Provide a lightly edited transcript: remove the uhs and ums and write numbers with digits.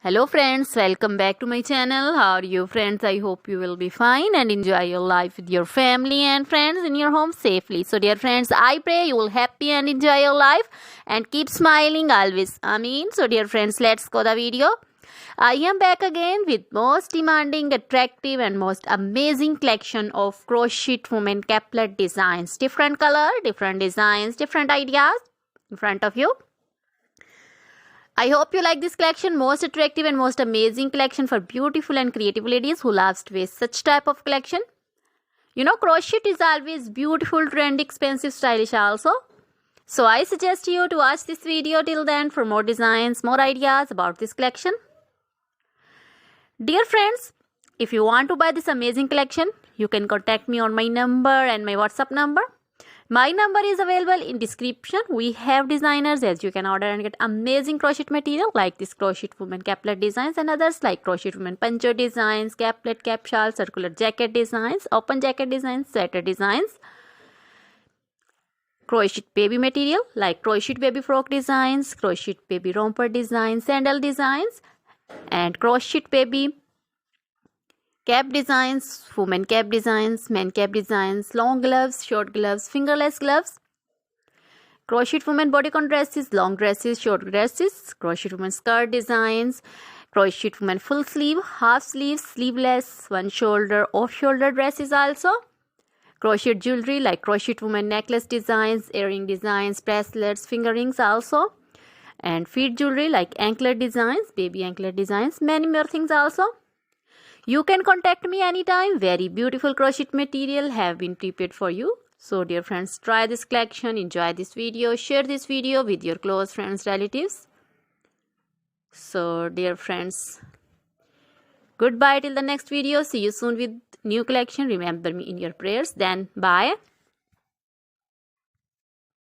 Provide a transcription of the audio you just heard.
Hello friends, welcome back to my channel. How are you friends? I hope you will be fine and enjoy your life with your family and friends in your home safely. So dear friends, I pray you will happy and enjoy your life and keep smiling always. Amen. So dear friends, let's go the video. I am back again with most demanding, attractive and most amazing collection of crochet women caplet designs. Different color, different designs, different ideas in front of you. I hope you like this collection, most attractive and most amazing collection for beautiful and creative ladies who loves to wear such type of collection. You know, crochet is always beautiful, trendy, expensive, stylish also. So I suggest you to watch this video till then for more designs, more ideas about this collection. Dear friends, if you want to buy this amazing collection, you can contact me on my number and my WhatsApp number. My number is available in description. We have designers as you can order and get amazing crochet material like this crochet woman caplet designs and others like crochet woman puncho designs, caplet, cap shawl, circular jacket designs, open jacket designs, sweater designs, crochet baby material like crochet baby frock designs, crochet baby romper designs, sandal designs and crochet baby cap designs, women cap designs, men cap designs, long gloves, short gloves, fingerless gloves, crochet women bodycon dresses, long dresses, short dresses, crochet women skirt designs, crochet women full sleeve, half sleeves, sleeveless, one shoulder, off shoulder dresses also, crochet jewelry like crochet women necklace designs, earring designs, bracelets, finger rings also, and feet jewelry like anklet designs, baby anklet designs, many more things also. You can contact me anytime. Very beautiful crochet material have been prepared for you. So dear friends, try this collection, enjoy this video, share this video with your close friends, relatives. So dear friends, goodbye till the next video. See you soon with new collection. Remember me in your prayers. Then bye.